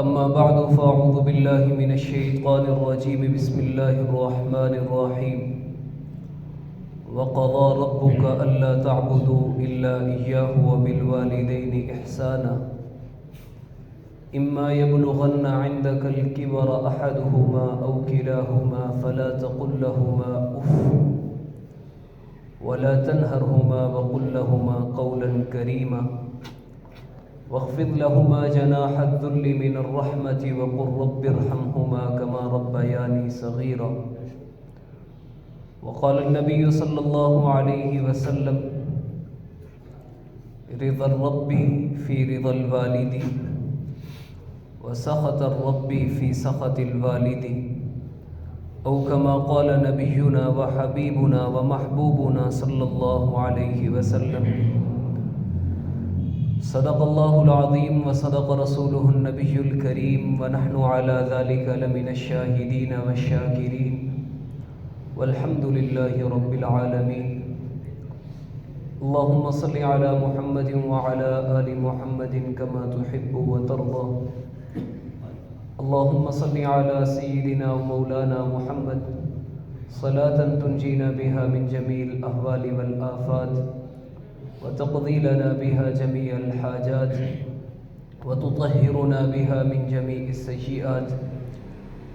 أما بعد فأعوذ بالله من الشيطان الرجيم بسم الله الرحمن الرحيم وقضى ربك ألا تعبدوا إلا إياه وبالوالدين إحسانا إما يبلغن عندك الكبر أحدهما أو كلاهما فلا تقل لهما أف ولا تنهرهما وقل لهما قولا كريما واخفض لهما جناح الذل من الرحمة وقل رب ارحمهما كما ربياني صغيرا وقال النبي صلى الله عليه وسلم رضا الرب في رضا الوالد وسخط الرب في سخط الوالد أو كما قال نبينا وحبيبنا ومحبوبنا صلى الله عليه وسلم صدق الله العظيم وصدق رسوله النبي الكريم ونحن على ذلك لمن الشاهدين والشاكرين والحمد لله رب العالمين اللهم صل على محمد وعلى آل محمد كما تحب وترضى اللهم صل على سيدنا ومولانا محمد صلاة تنجينا بها من جميع الأهوال والآفات وتقضي لنا بها جميع الحاجات وتطهرنا بها من جميع السيئات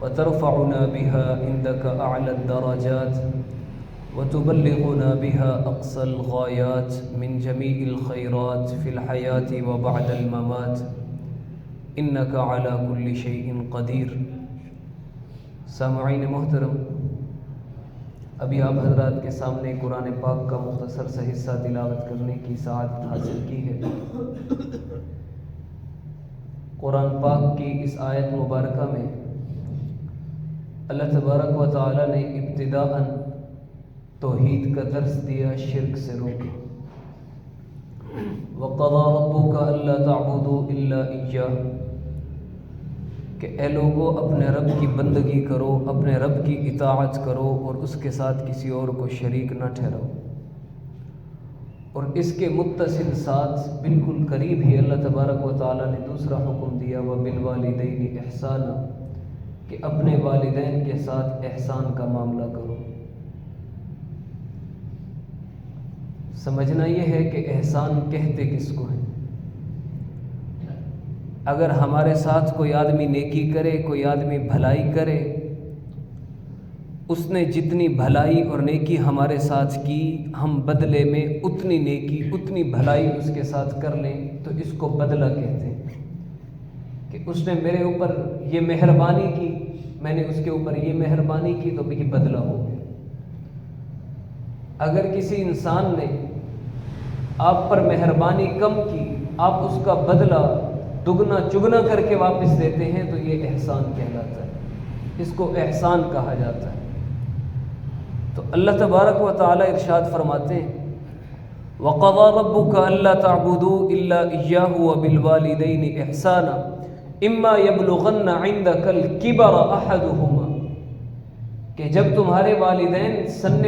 وترفعنا بها عندك أعلى الدرجات وتبلغنا بها أقصى الغايات من جميع الخيرات في الحياة وبعد الممات إنك على كل شيء قدير. سامعین محترم، ابھی آپ حضرات کے سامنے قرآن پاک کا مختصر سا حصہ تلاوت کرنے کی سعادت حاصل کی ہے۔ قرآن پاک کی اس آیت مبارکہ میں اللہ تبارک و تعالی نے ابتداءً توحید کا درس دیا، شرک سے روکا۔ وَقَضَى رَبُّكَ أَلَّا تَعْبُدُوا إِلَّا إِيَّاهُ، کہ اے لوگو اپنے رب کی بندگی کرو، اپنے رب کی اطاعت کرو اور اس کے ساتھ کسی اور کو شریک نہ ٹھہراؤ۔ اور اس کے متصل ساتھ بالکل قریب ہی اللہ تبارک و تعالی نے دوسرا حکم دیا وَبِالْوَالِدَيْنِ إِحْسَانًا، کہ اپنے والدین کے ساتھ احسان کا معاملہ کرو۔ سمجھنا یہ ہے کہ احسان کہتے کس کو ہے؟ اگر ہمارے ساتھ کوئی آدمی نیکی کرے، کوئی آدمی بھلائی کرے، اس نے جتنی بھلائی اور نیکی ہمارے ساتھ کی، ہم بدلے میں اتنی نیکی اتنی بھلائی اس کے ساتھ کر لیں تو اس کو بدلہ کہتے ہیں، کہ اس نے میرے اوپر یہ مہربانی کی، میں نے اس کے اوپر یہ مہربانی کی تو یہ بدلہ ہو گیا۔ اگر کسی انسان نے آپ پر مہربانی کم کی، آپ اس کا بدلہ دگنا چگنا کر کے واپس دیتے ہیں تو یہ احسان کہلاتا ہے، اس کو احسان کہا جاتا ہے۔ تو اللہ تبارک و تعالی ارشاد فرماتے ہیں وَقَضَى رَبُّكَ أَلَّا تَعْبُدُوا إِلَّا إِيَّاهُ وَبِالْوَالِدَيْنِ إِحْسَانًا إِمَّا يَبْلُغَنَّ عِندَكَ الْكِبَرَ أَحَدُهُمَا، کہ جب تمہارے والدین سن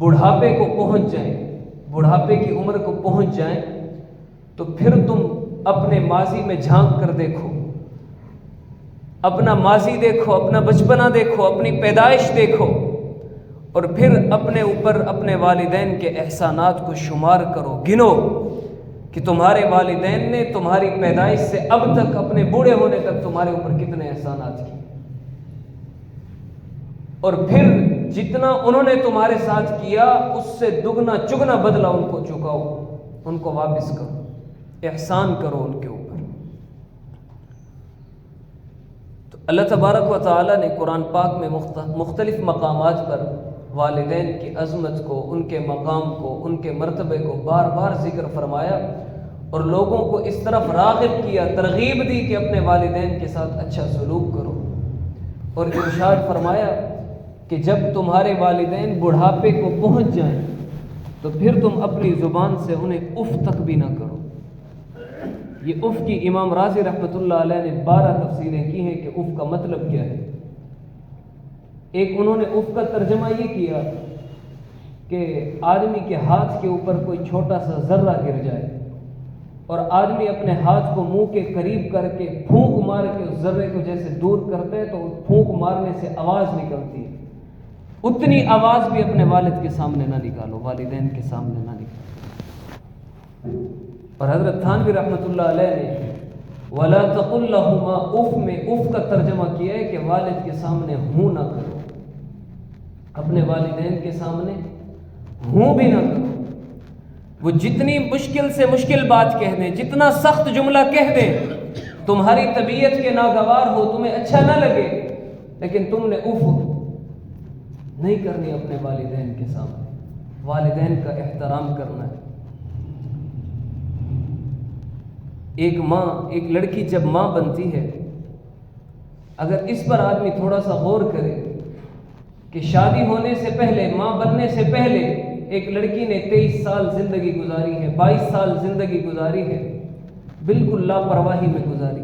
بڑھاپے کو پہنچ جائیں، بڑھاپے کی عمر کو پہنچ جائیں، تو پھر تم اپنے ماضی میں جھانک کر دیکھو، اپنا ماضی دیکھو، اپنا بچپنا دیکھو، اپنی پیدائش دیکھو، اور پھر اپنے اوپر اپنے والدین کے احسانات کو شمار کرو، گنو کہ تمہارے والدین نے تمہاری پیدائش سے اب تک اپنے بوڑھے ہونے تک تمہارے اوپر کتنے احسانات کیے، اور پھر جتنا انہوں نے تمہارے ساتھ کیا اس سے دگنا چگنا بدلہ ان کو چکاؤ، ان کو واپس کرو، احسان کرو ان کے اوپر۔ تو اللہ تبارک و تعالی نے قرآن پاک میں مختلف مقامات پر والدین کی عظمت کو، ان کے مقام کو، ان کے مرتبے کو بار بار ذکر فرمایا اور لوگوں کو اس طرف راغب کیا، ترغیب دی کہ اپنے والدین کے ساتھ اچھا سلوک کرو، اور ارشاد فرمایا کہ جب تمہارے والدین بڑھاپے کو پہنچ جائیں تو پھر تم اپنی زبان سے انہیں اف تک بھی نہ کرو۔ یہ اف کی امام رازی رحمۃ اللہ علیہ نے 12 تفسیریں کی ہیں کہ اف کا مطلب کیا ہے۔ ایک انہوں نے اف کا ترجمہ یہ کیا کہ آدمی کے ہاتھ کے اوپر کوئی چھوٹا سا ذرہ گر جائے اور آدمی اپنے ہاتھ کو منہ کے قریب کر کے پھونک مار کے اس ذرے کو جیسے دور کرتے ہیں تو پھونک مارنے سے آواز نکلتی ہے، اتنی آواز بھی اپنے والد کے سامنے نہ نکالو، والدین کے سامنے نہ نکالو۔ اور حضرت تھانوی رحمۃ اللہ علیہ نے وَلَا تَقُلْ لَهُمَا اف میں اف کا ترجمہ کیا ہے کہ والد کے سامنے ہوں نہ کرو، اپنے والدین کے سامنے ہوں بھی نہ کرو۔ وہ جتنی مشکل سے مشکل بات کہہ دیں، جتنا سخت جملہ کہہ دیں، تمہاری طبیعت کے ناگوار ہو، تمہیں اچھا نہ لگے، لیکن تم نے اف نہیں کرنی اپنے والدین کے سامنے، والدین کا احترام کرنا ہے۔ ایک ماں، ایک لڑکی جب ماں بنتی ہے، اگر اس پر آدمی تھوڑا سا غور کرے کہ شادی ہونے سے پہلے، ماں بننے سے پہلے ایک لڑکی نے 23 سال زندگی گزاری ہے، 22 سال زندگی گزاری ہے، بالکل لاپرواہی میں گزاری،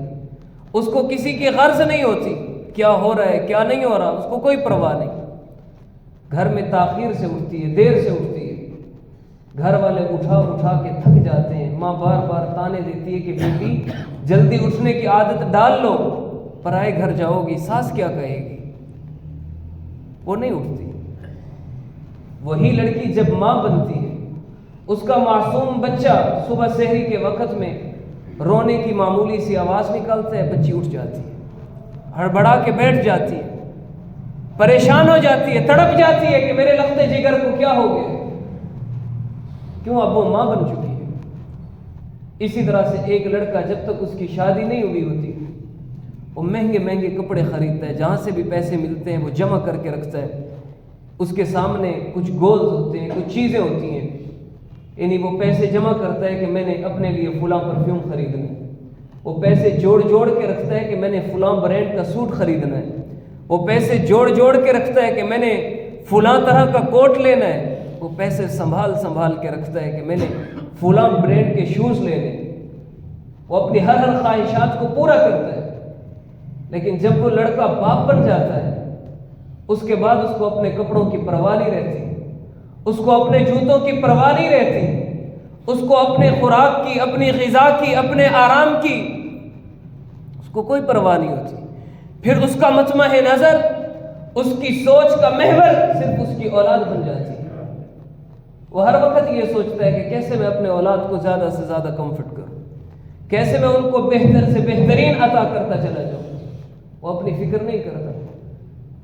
اس کو کسی کی غرض نہیں ہوتی کیا ہو رہا ہے کیا نہیں ہو رہا، اس کو کوئی پرواہ نہیں، گھر میں تاخیر سے اٹھتی ہے، دیر سے اٹھتی ہے، گھر والے اٹھا اٹھا کے تھک جاتے ہیں، ماں بار بار تانے دیتی ہے کہ بیٹی جلدی اٹھنے کی عادت ڈال لو، پرائے گھر جاؤ گی، ساس کیا کہے گی، وہ نہیں اٹھتی۔ وہی لڑکی جب ماں بنتی ہے، اس کا معصوم بچہ صبح سحری کے وقت میں رونے کی معمولی سی آواز نکالتا ہے، بچی اٹھ جاتی ہے، ہڑبڑا کے بیٹھ جاتی ہے، پریشان ہو جاتی ہے، تڑپ جاتی ہے کہ میرے لخت جگر کو کیا ہو گیا، کیوں؟ اب وہ ماں بن چکی ہے۔ اسی طرح سے ایک لڑکا جب تک اس کی شادی نہیں ہوئی ہوتی، وہ مہنگے مہنگے کپڑے خریدتا ہے، جہاں سے بھی پیسے ملتے ہیں وہ جمع کر کے رکھتا ہے، اس کے سامنے کچھ گولز ہوتے ہیں، کچھ چیزیں ہوتی ہیں، یعنی وہ پیسے جمع کرتا ہے کہ میں نے اپنے لیے فلاں پرفیوم خریدنا ہے، وہ پیسے جوڑ جوڑ کے رکھتا ہے کہ میں نے فلاں برانڈ کا سوٹ خریدنا ہے، وہ پیسے جوڑ جوڑ کے رکھتا ہے کہ میں نے فلاں طرح کا کوٹ لینا ہے، وہ پیسے سنبھال سنبھال کے رکھتا ہے کہ میں نے فلاں برانڈ کے شوز لینے، وہ اپنی ہر خواہشات کو پورا کرتا ہے۔ لیکن جب وہ لڑکا باپ بن جاتا ہے، اس کے بعد اس کو اپنے کپڑوں کی پرواہ نہیں رہتی، اس کو اپنے جوتوں کی پرواہ نہیں رہتی، اس کو اپنے خوراک کی، اپنی غذا کی، اپنے آرام کی اس کو کوئی پرواہ نہیں ہوتی۔ پھر اس کا مطمع نظر، اس کی سوچ کا محور صرف اس کی اولاد بن جاتی ہے۔ وہ ہر وقت یہ سوچتا ہے کہ کیسے میں اپنے اولاد کو زیادہ سے زیادہ کمفرٹ کروں، کیسے میں ان کو بہتر سے بہترین عطا کرتا چلا جاؤں۔ وہ اپنی فکر نہیں کرتا۔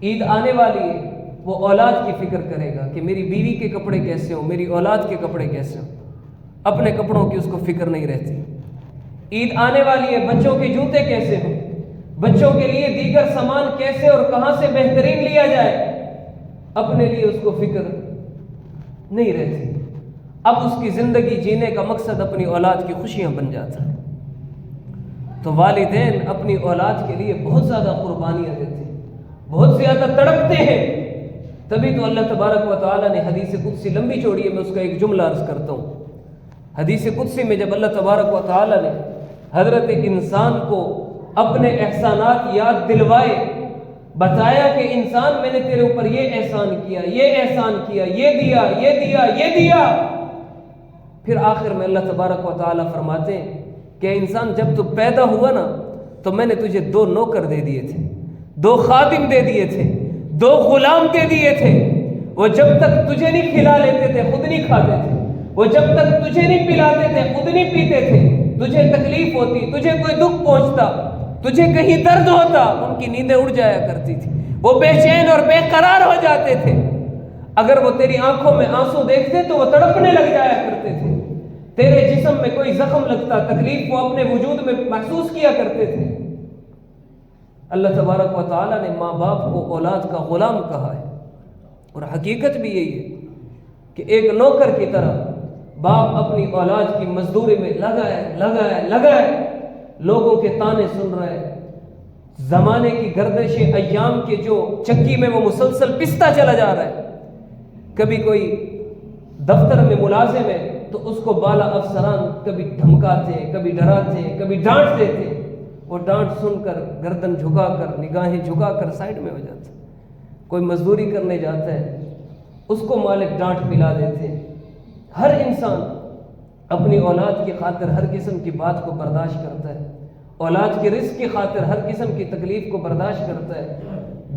عید آنے والی ہے، وہ اولاد کی فکر کرے گا کہ میری بیوی کے کپڑے کیسے ہوں، میری اولاد کے کپڑے کیسے ہوں، اپنے کپڑوں کی اس کو فکر نہیں رہتی۔ عید آنے والی ہے، بچوں کے جوتے کیسے ہوں، بچوں کے لیے دیگر سامان کیسے اور کہاں سے بہترین لیا جائے، اپنے لیے اس کو فکر نہیں رہتی۔ اب اس کی زندگی جینے کا مقصد اپنی اولاد کی خوشیاں بن جاتا ہے۔ تو والدین اپنی اولاد کے لیے بہت زیادہ قربانیاں دیتے ہیں، بہت زیادہ تڑپتے ہیں۔ تبھی تو اللہ تبارک و تعالیٰ نے حدیث قدسی لمبی چوڑی ہے، میں اس کا ایک جملہ عرض کرتا ہوں۔ حدیث قدسی میں جب اللہ تبارک و تعالیٰ نے حضرت انسان کو اپنے احسانات یاد دلوائے، بتایا کہ انسان میں نے تیرے اوپر یہ احسان کیا، یہ احسان کیا، یہ دیا، یہ دیا، یہ دیا، پھر آخر میں اللہ تبارک و تعالیٰ فرماتے ہیں کہ انسان جب تو پیدا ہوا نا تو میں نے تجھے 2 نوکر دے دیے تھے، 2 خادم دے دیے تھے، 2 غلام دے دیے تھے۔ وہ جب تک تجھے نہیں کھلا لیتے تھے خود نہیں کھاتے تھے، وہ جب تک تجھے نہیں پلاتے تھے خود نہیں پیتے تھے، تجھے تکلیف ہوتی، تجھے کوئی دکھ پہنچتا، تجھے کہیں درد ہوتا، ان کی نیندیں اڑ جایا کرتی تھی، وہ بے چین اور بے قرار ہو جاتے تھے۔ اگر وہ تیری آنکھوں میں آنسو دیکھتے تو وہ تڑپنے لگ جایا کرتے تھے، تیرے جسم میں کوئی زخم لگتا، تکلیف وہ اپنے وجود میں محسوس کیا کرتے تھے۔ اللہ تبارک و تعالیٰ نے ماں باپ کو اولاد کا غلام کہا ہے، اور حقیقت بھی یہی ہے کہ ایک نوکر کی طرح باپ اپنی اولاد کی مزدوری میں لگا ہے، لوگوں کے تانے سن رہا ہے، زمانے کی گردش ایام کے جو چکی میں وہ مسلسل پستا چلا جا رہا ہے۔ کبھی کوئی دفتر میں ملازم ہے تو اس کو بالا افسران کبھی دھمکاتے، کبھی ڈراتے، کبھی ڈانٹ دیتے، وہ ڈانٹ سن کر گردن جھکا کر، نگاہیں جھکا کر سائڈ میں ہو جاتا ہے۔ کوئی مزدوری کرنے جاتا ہے، اس کو مالک ڈانٹ پلا دیتے ہیں۔ ہر انسان اپنی اولاد کی خاطر ہر قسم کی بات کو برداشت کرتا ہے، اولاد کے رزق کی خاطر ہر قسم کی تکلیف کو برداشت کرتا ہے،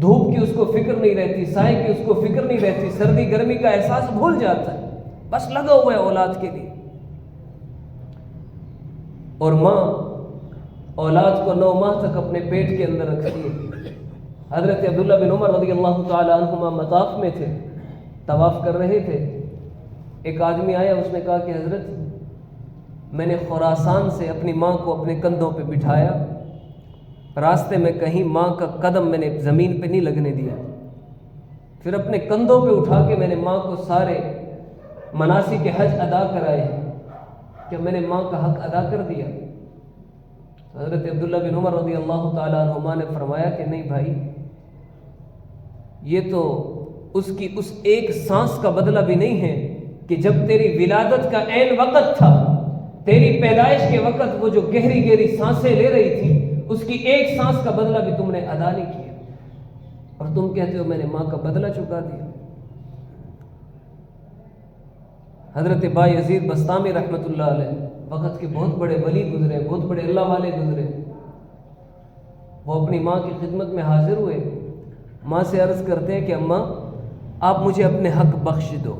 دھوپ کی اس کو فکر نہیں رہتی، سائے کی اس کو فکر نہیں رہتی، سردی گرمی کا احساس بھول جاتا ہے، بس لگا ہوا ہے اولاد کے لیے۔ اور ماں اولاد کو 9 ماہ تک اپنے پیٹ کے اندر رکھتی ہے۔ حضرت عبداللہ بن عمر رضی اللہ تعالی عنہما مطاف میں تھے، طواف کر رہے تھے، ایک آدمی آیا، اس نے کہا کہ حضرت میں نے خراسان سے اپنی ماں کو اپنے کندھوں پہ بٹھایا، راستے میں کہیں ماں کا قدم میں نے زمین پہ نہیں لگنے دیا، پھر اپنے کندھوں پہ اٹھا کے میں نے ماں کو سارے مناسک حج ادا کرائے ہیں، کہ میں نے ماں کا حق ادا کر دیا؟ حضرت عبداللہ بن عمر رضی اللہ تعالیٰ عنہما نے فرمایا کہ نہیں بھائی، یہ تو اس کی اس ایک سانس کا بدلہ بھی نہیں ہے کہ جب تیری ولادت کا عین وقت تھا، تیری پیدائش کے وقت وہ جو گہری گہری سانسیں لے رہی تھی، اس کی ایک سانس کا بدلہ بھی تم نے ادا نہیں کیا، اور تم کہتے ہو میں نے ماں کا بدلہ چکا دیا۔ حضرت با یزید بسطامی رحمۃ اللہ علیہ وقت کے بہت بڑے ولی گزرے، بہت بڑے اللہ والے گزرے، وہ اپنی ماں کی خدمت میں حاضر ہوئے، ماں سے عرض کرتے ہیں کہ اماں آپ مجھے اپنے حق بخش دو،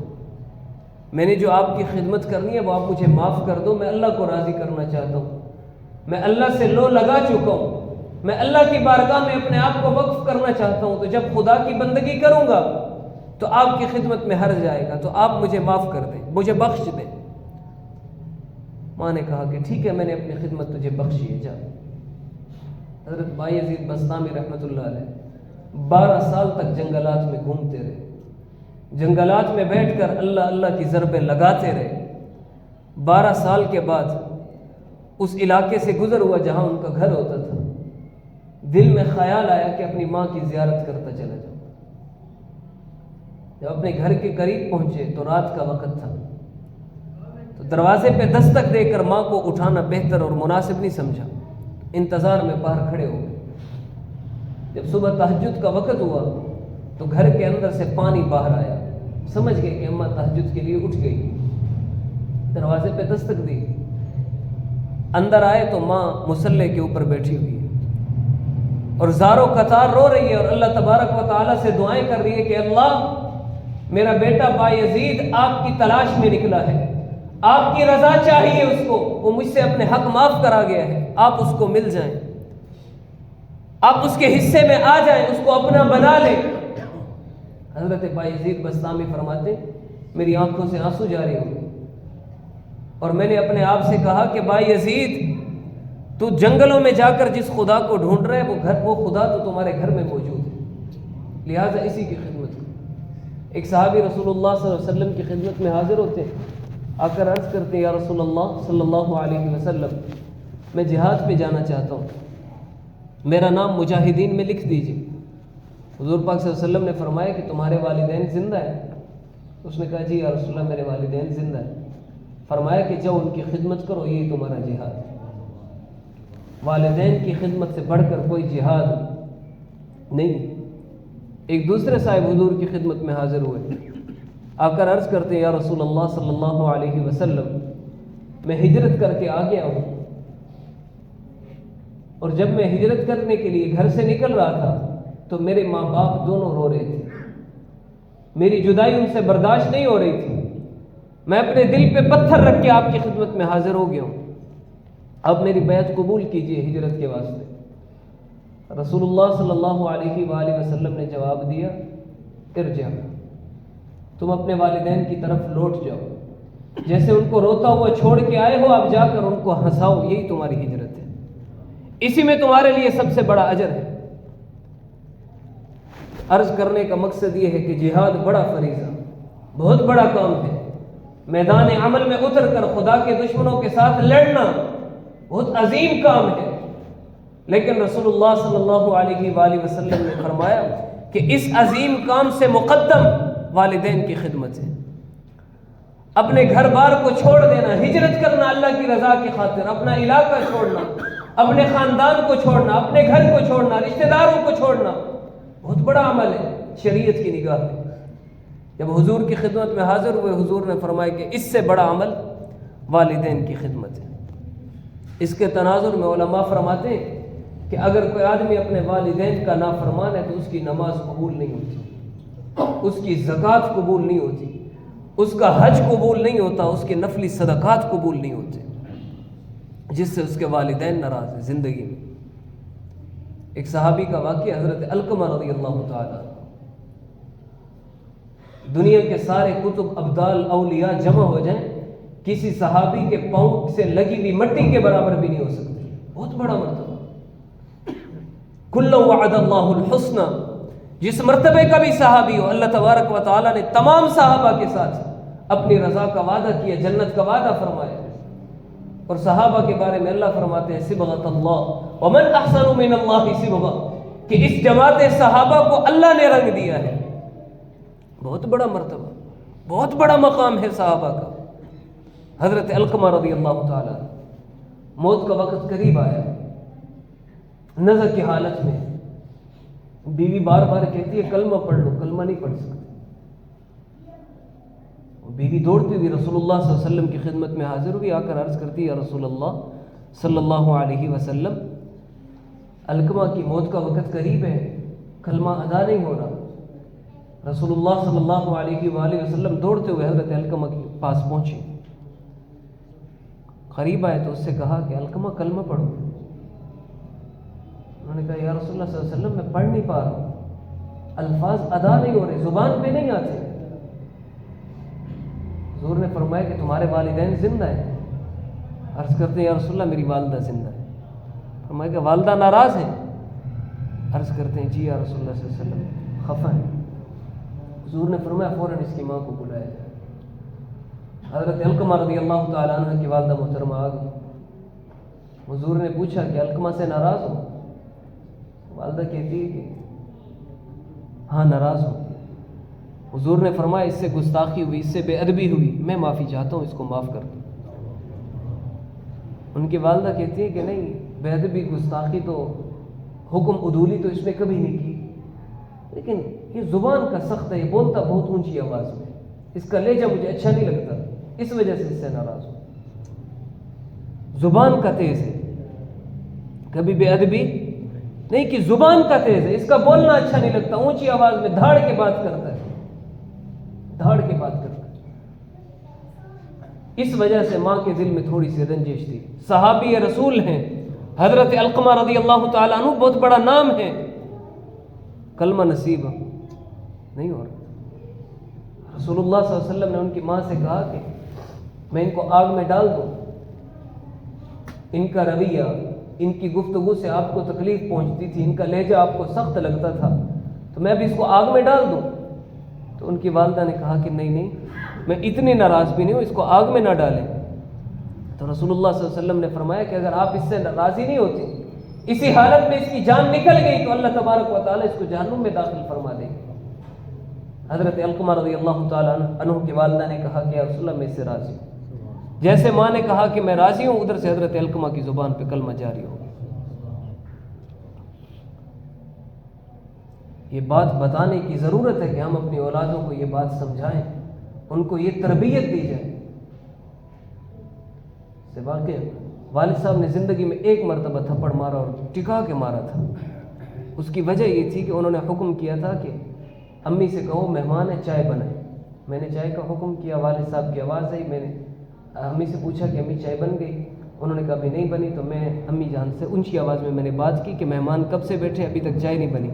میں نے جو آپ کی خدمت کرنی ہے وہ آپ مجھے معاف کر دو، میں اللہ کو راضی کرنا چاہتا ہوں، میں اللہ سے لو لگا چکا ہوں، میں اللہ کی بارگاہ میں اپنے آپ کو وقف کرنا چاہتا ہوں، تو جب خدا کی بندگی کروں گا تو آپ کی خدمت میں ہر جائے گا، تو آپ مجھے معاف کر دیں، مجھے بخش دیں۔ ماں نے کہا کہ ٹھیک ہے، میں نے اپنی خدمت تجھے بخشی ہے، جا۔ حضرت بایزید بسطامی رحمۃ اللہ علیہ 12 سال تک جنگلات میں گھومتے رہے، جنگلات میں بیٹھ کر اللہ اللہ کی ضربیں لگاتے رہے۔ 12 سال کے بعد اس علاقے سے گزر ہوا جہاں ان کا گھر ہوتا تھا، دل میں خیال آیا کہ اپنی ماں کی زیارت کرتا چلا جاؤں۔ جب اپنے گھر کے قریب پہنچے تو رات کا وقت تھا، تو دروازے پہ دستک دے کر ماں کو اٹھانا بہتر اور مناسب نہیں سمجھا، انتظار میں باہر کھڑے ہو گئے۔ جب صبح تہجد کا وقت ہوا تو گھر کے اندر سے پانی باہر آیا، سمجھ گئے کہ اماں تہجد کے لیے اٹھ گئی، دروازے پہ دستک دی، اندر آئے تو ماں مصلی کے اوپر بیٹھی ہوئی ہے اور زاروں قطار رو رہی ہے، اور اللہ تبارک و تعالیٰ سے دعائیں کر رہی ہے کہ اللہ میرا بیٹا بایزید آپ کی تلاش میں نکلا ہے، آپ کی رضا چاہیے اس کو، وہ مجھ سے اپنے حق معاف کرا گیا ہے، آپ اس کو مل جائیں، آپ اس کے حصے میں آ جائیں، اس کو اپنا بنا لیں۔ حضرت بایزید بسطامی فرماتے میری آنکھوں سے آنسو جاری ہو گئے، اور میں نے اپنے آپ سے کہا کہ بایزید تو جنگلوں میں جا کر جس خدا کو ڈھونڈ رہے وہ خدا تو تمہارے گھر میں موجود ہے، لہٰذا اسی کی خدمت کرو۔ ایک صحابی رسول اللہ صلی اللہ علیہ وسلم کی خدمت میں حاضر ہوتے ہیں، آ کر عرض کرتے ہیں یا رسول اللہ صلی اللہ علیہ وسلم میں جہاد پہ جانا چاہتا ہوں، میرا نام مجاہدین میں لکھ دیجیے۔ حضور پاک صلی اللہ علیہ وسلم نے فرمایا کہ تمہارے والدین زندہ ہیں؟ اس نے کہا جی یا رسول اللہ میرے والدین زندہ ہیں۔ فرمایا کہ جاؤ ان کی خدمت کرو، یہی تمہارا جہاد ہے۔ والدین کی خدمت سے بڑھ کر کوئی جہاد نہیں۔ ایک دوسرے صاحب حضور کی خدمت میں حاضر ہوئے، آ کر عرض کرتے ہیں یا رسول اللہ صلی اللہ علیہ وسلم میں ہجرت کر کے آ گیا ہوں، اور جب میں ہجرت کرنے کے لیے گھر سے نکل رہا تھا تو میرے ماں باپ دونوں رو رہے تھے، میری جدائی ان سے برداشت نہیں ہو رہی تھی، میں اپنے دل پہ پتھر رکھ کے آپ کی خدمت میں حاضر ہو گیا ہوں، اب میری بیعت قبول کیجئے ہجرت کے واسطے۔ رسول اللہ صلی اللہ علیہ وآلہ وسلم نے جواب دیا ارجع، تم اپنے والدین کی طرف لوٹ جاؤ، جیسے ان کو روتا ہوا چھوڑ کے آئے ہو اب جا کر ان کو ہنساؤ، یہی تمہاری ہجرت ہے، اسی میں تمہارے لیے سب سے بڑا اجر ہے۔ عرض کرنے کا مقصد یہ ہے کہ جہاد بڑا فریضہ، بہت بڑا کام ہے، میدان عمل میں اتر کر خدا کے دشمنوں کے ساتھ لڑنا بہت عظیم کام ہے، لیکن رسول اللہ صلی اللہ علیہ وآلہ وسلم نے فرمایا کہ اس عظیم کام سے مقدم والدین کی خدمت ہے۔ اپنے گھر بار کو چھوڑ دینا، ہجرت کرنا اللہ کی رضا کی خاطر، اپنا علاقہ چھوڑنا، اپنے خاندان کو چھوڑنا، اپنے گھر کو چھوڑنا، رشتہ داروں کو چھوڑنا بہت بڑا عمل ہے شریعت کی نگاہ میں۔ جب حضور کی خدمت میں حاضر ہوئے، حضور نے فرمایا کہ اس سے بڑا عمل والدین کی خدمت ہے۔ اس کے تناظر میں علماء فرماتے ہیں کہ اگر کوئی آدمی اپنے والدین کا نافرمان ہے تو اس کی نماز قبول نہیں ہوتی، اس کی زکوٰۃ قبول نہیں ہوتی، اس کا حج قبول نہیں ہوتا، اس کے نفلی صدقات قبول نہیں ہوتے، جس سے اس کے والدین ناراض ہیں زندگی میں۔ ایک صحابی کا واقعہ، حضرت علقمہ رضی اللہ تعالیٰ، دنیا کے سارے کتب، ابدال، اولیاء جمع ہو جائیں، کسی صحابی کے پاؤں سے لگی ہوئی مٹی کے برابر بھی نہیں ہو سکتی۔ بہت بڑا مرتبہ۔ کل وعد اللہ الحسنى، جس مرتبے کا بھی صحابی ہو، اللہ تبارک و تعالیٰ نے تمام صحابہ کے ساتھ اپنی رضا کا وعدہ کیا، جنت کا وعدہ فرمایا۔ اور صحابہ کے بارے میں اللہ فرماتے ہیں صبغۃ اللہ ومن احسن من اللہ صبغہ، کہ اس جماعت صحابہ کو اللہ نے رنگ دیا ہے۔ بہت بڑا مرتبہ، بہت بڑا مقام ہے صحابہ کا۔ حضرت علقمہ رضی اللہ تعالیٰ، موت کا وقت قریب آیا، نظر کی حالت میں، بیوی بار بار کہتی ہے کلمہ پڑھ لو، کلمہ نہیں پڑھ سکتی۔ بیوی دوڑتی ہوئی رسول اللہ صلی اللہ علیہ وسلم کی خدمت میں حاضر ہوئی، آ کر عرض کرتی ہے یا رسول اللہ صلی اللہ علیہ وسلم، علقمہ کی موت کا وقت قریب ہے، کلمہ ادا نہیں ہو رہا۔ رسول اللہ صلی اللہ علیہ وآلہ وسلم دوڑتے ہوئے حضرت علقمہ کے پاس پہنچے، قریب آئے تو اس سے کہا کہ علقمہ کلمہ پڑھو۔ انہوں نے کہا یا رسول اللہ صلی اللہ علیہ وسلم میں پڑھ نہیں پا رہا ہوں، الفاظ ادا نہیں ہو رہے، زبان پہ نہیں آتے۔ حضور نے فرمایا کہ تمہارے والدین زندہ ہیں؟ عرض کرتے ہیں یا رسول اللہ میری والدہ زندہ ہے۔ فرمایا کہ والدہ ناراض ہیں؟ عرض کرتے ہیں جی یا رسول اللہ صلی اللہ علیہ وسلم خفا ہیں۔ حضور نے فرمایا فوراً اس کی ماں کو بلایا جائے۔ حضرت علقمہ رضی اللہ تعالیٰ عنہ کی والدہ محترمہ آ گئی۔ حضور نے پوچھا کہ علقمہ سے ناراض ہو؟ والدہ کہتی ہے کہ ہاں ناراض ہوں۔ حضور نے فرمایا اس سے گستاخی ہوئی، اس سے بے ادبی ہوئی، میں معافی چاہتا ہوں، اس کو معاف کر دو۔ ان کی والدہ کہتی ہے کہ نہیں، بے ادبی گستاخی تو، حکم عدولی تو اس نے کبھی نہیں کی، لیکن یہ زبان کا سخت ہے، یہ بولتا بہت اونچی آواز میں، اس کا لہجہ مجھے اچھا نہیں لگتا، اس وجہ سے اس سے ناراض ہوں۔ زبان کا تیز ہے، کبھی بے ادبی نہیں کہ زبان کا تیز ہے، اس کا بولنا اچھا نہیں لگتا، اونچی آواز میں دھاڑ کے بات کرتا ہے، دھاڑ کے بات کرتا ہے۔ اس وجہ سے ماں کے دل میں تھوڑی سی رنجش تھی۔ صحابی رسول ہیں حضرت علقمہ رضی اللہ تعالیٰ عنہ، بہت بڑا نام ہے، کلمہ نصیب نہیں ہو رہا۔ رسول اللہ صلی اللہ علیہ وسلم نے ان کی ماں سے کہا کہ میں ان کو آگ میں ڈال دوں، ان کا رویہ، ان کی گفتگو سے آپ کو تکلیف پہنچتی تھی، ان کا لہجہ آپ کو سخت لگتا تھا، تو میں ابھی اس کو آگ میں ڈال دوں؟ تو ان کی والدہ نے کہا کہ نہیں نہیں، میں اتنی ناراض بھی نہیں ہوں، اس کو آگ میں نہ ڈالیں۔ تو رسول اللہ صلی اللہ علیہ وسلم نے فرمایا کہ اگر آپ اس سے راضی نہیں ہوتی، اسی حالت میں اس کی جان نکل گئی تو اللہ تبارک و تعالیٰ اس کو جہنم میں داخل فرما دے گی۔ حضرت علقمہ رضی اللہ تعالیٰ عنہ کی والدہ نے کہا کہ یا رسول اللہ میں اس سے راضی ہوں۔ جیسے ماں نے کہا کہ میں راضی ہوں، ادھر سے حضرت علقمہ کی زبان پہ کلمہ جاری ہو گیا۔ یہ بات بتانے کی ضرورت ہے کہ ہم اپنی اولادوں کو یہ بات سمجھائیں، ان کو یہ تربیت دی جائے۔ سے واقع والد صاحب نے زندگی میں ایک مرتبہ تھپڑ مارا اور ٹکا کے مارا تھا۔ اس کی وجہ یہ تھی کہ انہوں نے حکم کیا تھا کہ امی سے کہو مہمان ہے چائے بنائے۔ میں نے چائے کا حکم کیا، والد صاحب کی آواز آئی، میں نے امی سے پوچھا کہ امی چائے بن گئی؟ انہوں نے کہا ابھی نہیں بنی۔ تو میں امی جان سے اونچی آواز میں نے بات کی کہ مہمان کب سے بیٹھے، ابھی تک چائے نہیں بنی۔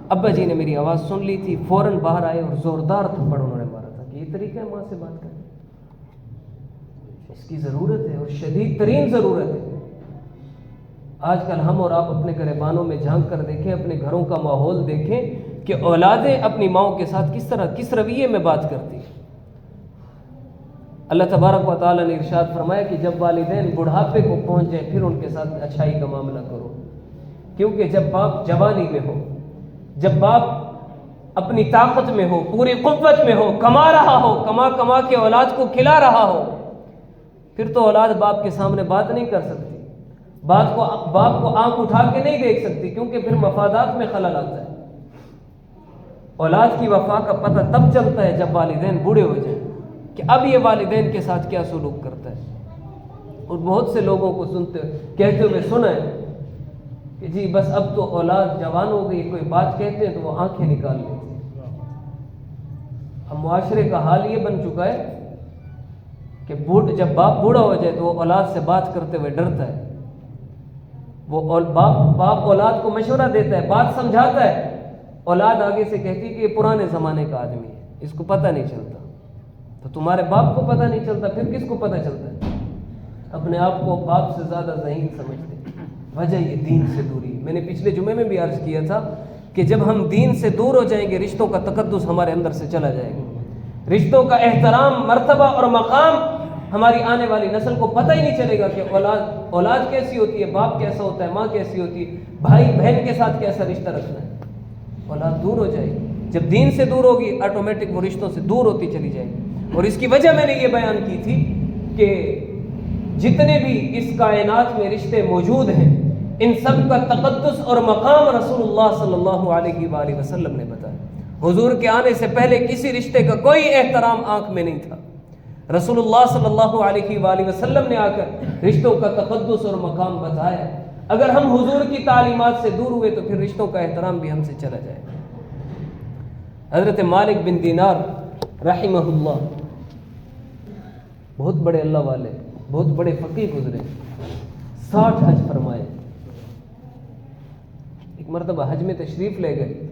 ابا جی نے میری آواز سن لی تھی، فوراً باہر آئے اور زوردار تھپڑ انہوں نے مارا تھا۔ کہ یہ طریقہ ہے ماں سے بات کرنے، اس کی ضرورت ہے اور شدید ترین ضرورت ہے۔ آج کل ہم اور آپ اپنے گریبانوں میں جھانک کر دیکھیں، اپنے گھروں کا ماحول دیکھیں کہ اولادیں اپنی ماؤں کے ساتھ کس رویے میں بات کرتی ہیں۔ اللہ تبارک و تعالیٰ نے ارشاد فرمایا کہ جب والدین بڑھاپے کو پہنچ جائیں پھر ان کے ساتھ اچھائی کا معاملہ کرو، کیونکہ جب باپ جوانی میں ہو، جب باپ اپنی طاقت میں ہو، پوری قوت میں ہو، کما رہا ہو، کما کے اولاد کو کھلا رہا ہو، پھر تو اولاد باپ کے سامنے بات نہیں کر سکتی، باپ کو آنکھ اٹھا کے نہیں دیکھ سکتی، کیونکہ پھر مفادات میں خلل آتا ہے۔ اولاد کی وفا کا پتہ تب چلتا ہے جب والدین بوڑھے ہو جائیں کہ اب یہ والدین کے ساتھ کیا سلوک کرتا ہے۔ اور بہت سے لوگوں کو کہتے ہوئے سنا ہے کہ جی بس اب تو اولاد جوان ہو گئی، کوئی بات کہتے ہیں تو وہ آنکھیں نکال لیتے ہیں۔ اب معاشرے کا حال یہ بن چکا ہے کہ جب باپ بوڑھا ہو جائے تو وہ اولاد سے بات کرتے ہوئے ڈرتا ہے، وہ باپ اولاد کو مشورہ دیتا ہے، بات سمجھاتا ہے، اولاد آگے سے کہتی ہے کہ یہ پرانے زمانے کا آدمی ہے، اس کو پتہ نہیں چلتا۔ تو تمہارے باپ کو پتہ نہیں چلتا، پھر کس کو پتہ چلتا ہے؟ اپنے آپ کو باپ سے زیادہ ذہین سمجھتے ہیں۔ وجہ یہ دین سے دوری۔ میں نے پچھلے جمعے میں بھی عرض کیا تھا کہ جب ہم دین سے دور ہو جائیں گے، رشتوں کا تقدس ہمارے اندر سے چلا جائے گا، رشتوں کا احترام، مرتبہ اور مقام ہماری آنے والی نسل کو پتہ ہی نہیں چلے گا کہ اولاد کیسی ہوتی ہے، باپ کیسا ہوتا ہے، ماں کیسی ہوتی ہے، بھائی بہن کے ساتھ کیسا رشتہ رکھنا ہے۔ اولاد دور ہو جائے گی، جب دین سے دور ہوگی آٹومیٹک وہ رشتوں سے دور ہوتی چلی جائے گی۔ اور اس کی وجہ میں نے یہ بیان کی تھی کہ جتنے بھی اس کائنات میں رشتے موجود ہیں، ان سب کا تقدس اور مقام رسول اللہ صلی اللہ علیہ وآلہ وسلم نے بتایا۔ حضور کے آنے سے پہلے کسی رشتے کا کوئی احترام آنکھ میں نہیں تھا، رسول اللہ صلی اللہ علیہ وآلہ وسلم نے آ کر رشتوں کا تقدس اور مقام بتایا۔ اگر ہم حضور کی تعلیمات سے دور ہوئے تو پھر رشتوں کا احترام بھی ہم سے چلا جائے۔ حضرت مالک بن دینار رحمہ اللہ بہت بڑے اللہ والے، بہت بڑے فقیہ گزرے، 60 حج فرمائے۔ ایک مرتبہ حج میں تشریف لے گئے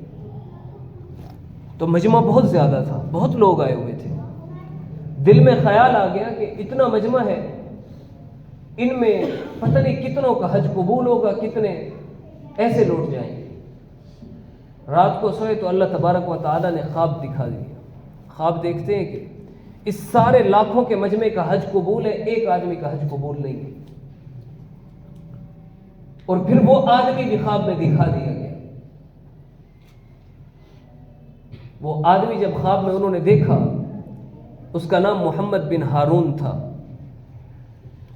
تو مجمع بہت زیادہ تھا، بہت لوگ آئے ہوئے تھے۔ دل میں خیال آ گیا کہ اتنا مجمع ہے، ان میں پتہ نہیں کتنوں کا حج قبول ہوگا، کتنے ایسے لوٹ جائیں گے۔ رات کو سوئے تو اللہ تبارک و تعالیٰ نے خواب دکھا دیا۔ خواب دیکھتے ہیں کہ اس سارے لاکھوں کے مجمع کا حج قبول ہے، ایک آدمی کا حج قبول نہیں ہے۔ اور پھر وہ آدمی بھی خواب میں دکھا دیا گیا۔ وہ آدمی جب خواب میں انہوں نے دیکھا، اس کا نام محمد بن ہارون تھا۔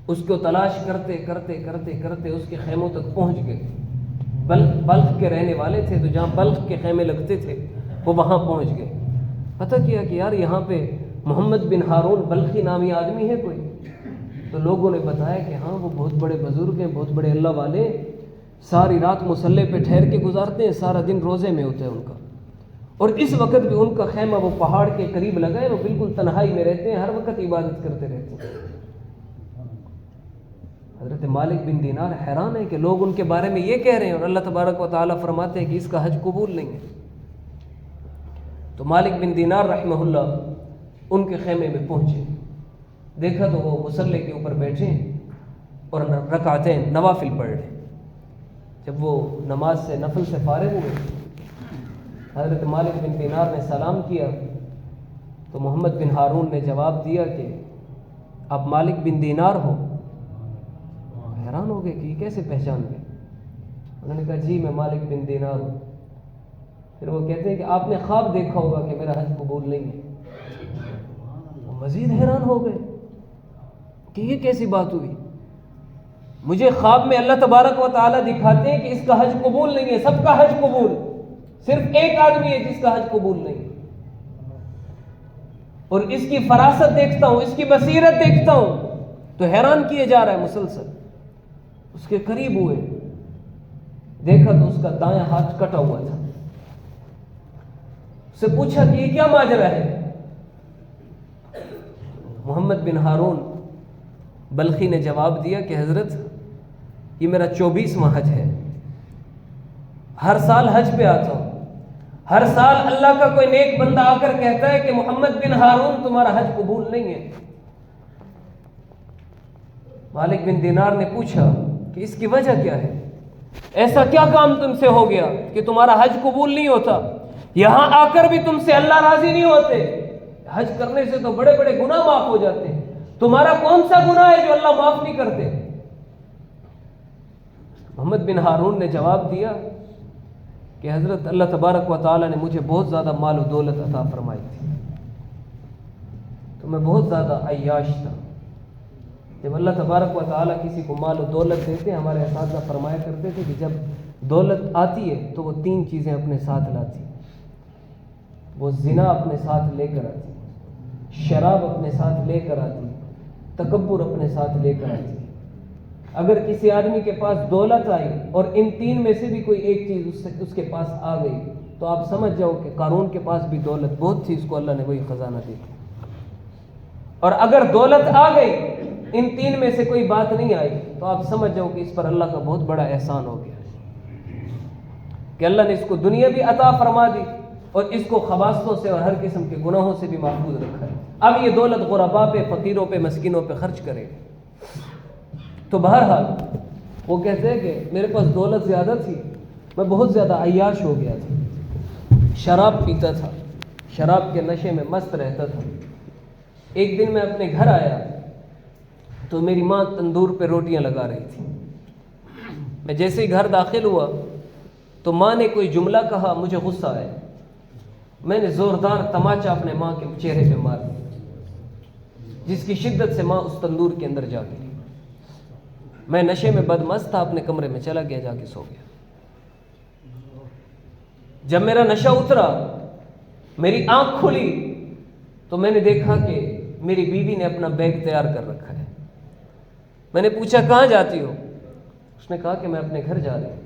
اس کو تلاش کرتے کرتے کرتے کرتے اس کے خیموں تک پہنچ گئے۔ بلخ کے رہنے والے تھے، تو جہاں بلخ کے خیمے لگتے تھے وہ وہاں پہنچ گئے۔ پتہ کیا کہ یار یہاں پہ محمد بن ہارون بلخی نامی آدمی ہے کوئی؟ تو لوگوں نے بتایا کہ ہاں وہ بہت بڑے بزرگ ہیں، بہت بڑے اللہ والے، ساری رات مصلی پہ ٹھہر کے گزارتے ہیں، سارا دن روزے میں ہوتا ہے ان کا، اور اس وقت بھی ان کا خیمہ وہ پہاڑ کے قریب لگا ہے، وہ بالکل تنہائی میں رہتے ہیں، ہر وقت عبادت کرتے رہتے ہیں۔ حضرت مالک بن دینار حیران ہے کہ لوگ ان کے بارے میں یہ کہہ رہے ہیں، اور اللہ تبارک و تعالیٰ فرماتے ہیں کہ اس کا حج قبول نہیں ہے۔ تو مالک بن دینار رحمہ اللہ ان کے خیمے میں پہنچے، دیکھا تو وہ مصلی کے اوپر بیٹھے اور رکعتین نوافل پڑھ رہے۔ جب وہ نماز سے نفل سے فارغ ہوئے، حضرت مالک بن دینار نے سلام کیا تو محمد بن ہارون نے جواب دیا کہ آپ مالک بن دینار ہو؟ حیران ہو گئے کہ یہ کیسے پہچان گئے؟ انہوں نے کہا جی میں مالک بن دینار ہوں۔ پھر وہ کہتے ہیں کہ آپ نے خواب دیکھا ہوگا کہ میرا حج قبول نہیں ہے۔ وہ مزید حیران ہو گئے کہ یہ کیسی بات ہوئی؟ مجھے خواب میں اللہ تبارک و تعالیٰ دکھاتے ہیں کہ اس کا حج قبول نہیں ہے، سب کا حج قبول، صرف ایک آدمی ہے جس کا حج قبول نہیں ہے۔ اور اس کی فراست دیکھتا ہوں، اس کی بصیرت دیکھتا ہوں تو حیران کیے جا رہا ہے مسلسل۔ اس کے قریب ہوئے، دیکھا تو اس کا دایاں ہاتھ کٹا ہوا تھا۔ اس سے پوچھا کہ یہ کیا ماجرا ہے؟ محمد بن ہارون بلخی نے جواب دیا کہ حضرت یہ میرا 24واں حج ہے، ہر سال حج پہ آتا ہوں، ہر سال اللہ کا کوئی نیک بندہ آ کر کہتا ہے کہ محمد بن ہارون تمہارا حج قبول نہیں ہے۔ مالک بن دینار نے پوچھا کہ اس کی وجہ کیا ہے؟ ایسا کیا کام تم سے ہو گیا کہ تمہارا حج قبول نہیں ہوتا؟ یہاں آ کر بھی تم سے اللہ راضی نہیں ہوتے؟ حج کرنے سے تو بڑے بڑے گناہ معاف ہو جاتے ہیں، تمہارا کون سا گناہ ہے جو اللہ معاف نہیں کرتے؟ محمد بن ہارون نے جواب دیا کہ حضرت اللہ تبارک و تعالیٰ نے مجھے بہت زیادہ مال و دولت عطا فرمائی تھی، تو میں بہت زیادہ عیاش تھا۔ جب اللہ تبارک و تعالیٰ کسی کو مال و دولت دیتے ہیں، ہمارے اساتذہ فرمایا کرتے تھے کہ جب دولت آتی ہے تو وہ 3 چیزیں اپنے ساتھ لاتی ہے۔ وہ زنا اپنے ساتھ لے کر آتی، شراب اپنے ساتھ لے کر آتی، تکبر اپنے ساتھ لے کر آتی۔ اگر کسی آدمی کے پاس دولت آئی اور ان تین میں سے بھی کوئی ایک چیز اس کے پاس آ گئی تو آپ سمجھ جاؤ کہ قارون کے پاس بھی دولت بہت تھی، اس کو اللہ نے وہی خزانہ دی۔ اور اگر دولت آ گئی ان تین میں سے کوئی بات نہیں آئی تو آپ سمجھ جاؤ کہ اس پر اللہ کا بہت بڑا احسان ہو گیا کہ اللہ نے اس کو دنیا بھی عطا فرما دی اور اس کو خباثتوں سے اور ہر قسم کے گناہوں سے بھی محفوظ رکھا ہے۔ اب یہ دولت غرباء پہ، فقیروں پہ، مسکینوں پہ خرچ کرے۔ تو بہرحال وہ کہتے ہیں کہ میرے پاس دولت زیادہ تھی، میں بہت زیادہ عیاش ہو گیا تھا، شراب پیتا تھا، شراب کے نشے میں مست رہتا تھا۔ ایک دن میں اپنے گھر آیا تو میری ماں تندور پہ روٹیاں لگا رہی تھی۔ میں جیسے ہی گھر داخل ہوا تو ماں نے کوئی جملہ کہا، مجھے غصہ آیا، میں نے زوردار تماچا اپنے ماں کے چہرے پہ مار دیا، جس کی شدت سے ماں اس تندور کے اندر جا گئی۔ میں نشے میں بدمست تھا، اپنے کمرے میں چلا گیا، جا کے سو گیا۔ جب میرا نشہ اترا، میری آنکھ کھلی تو میں نے دیکھا کہ میری بیوی نے اپنا بیگ تیار کر رکھا ہے۔ میں نے پوچھا کہاں جاتی ہو؟ اس نے کہا کہ میں اپنے گھر جا رہی ہوں۔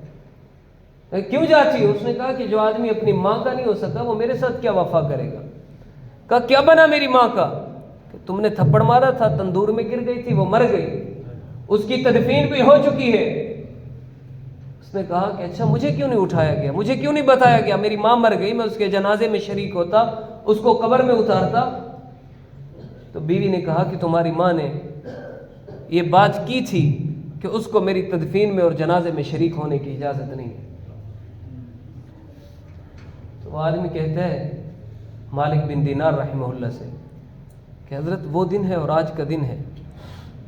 میں کیوں جاتی ہو؟ اس نے کہا کہ جو آدمی اپنی ماں کا نہیں ہو سکا وہ میرے ساتھ کیا وفا کرے گا۔ کہا کیا بنا میری ماں کا؟ کہ تم نے تھپڑ مارا تھا، تندور میں گر گئی تھی، وہ مر گئی، اس کی تدفین بھی ہو چکی ہے۔ اس نے کہا کہ اچھا مجھے کیوں نہیں اٹھایا گیا، مجھے کیوں نہیں بتایا گیا؟ میری ماں مر گئی، میں اس کے جنازے میں شریک ہوتا، اس کو قبر میں اتارتا۔ تو بیوی نے کہا کہ تمہاری ماں نے یہ بات کی تھی کہ اس کو میری تدفین میں اور جنازے میں شریک ہونے کی اجازت نہیں ہے۔ تو وہ آدمی کہتا ہے مالک بن دینار رحمہ اللہ سے کہ حضرت وہ دن ہے اور آج کا دن ہے،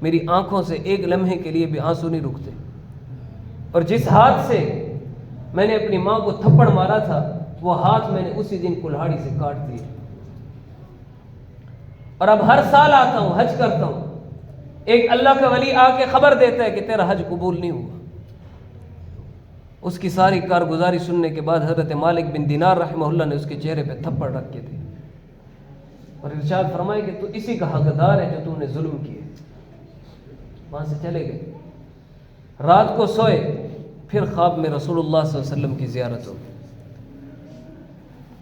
میری آنکھوں سے ایک لمحے کے لیے بھی آنسو نہیں رکتے، اور جس ہاتھ سے میں نے اپنی ماں کو تھپڑ مارا تھا وہ ہاتھ میں نے اسی دن کلہاڑی سے کاٹ دیا، اور اب ہر سال آتا ہوں، حج کرتا ہوں، ایک اللہ کا ولی آ کے خبر دیتا ہے کہ تیرا حج قبول نہیں ہوا۔ اس کی ساری کارگزاری سننے کے بعد حضرت مالک بن دینار رحمہ اللہ نے اس کے چہرے پہ تھپڑ رکھ کے دے اور ارشاد فرمائے کہ تو اسی کا حقدار ہے جو تم نے ظلم کیے۔ وہاں سے چلے گئے، رات کو سوئے، پھر خواب میں رسول اللہ صلی اللہ علیہ وسلم کی زیارت ہو۔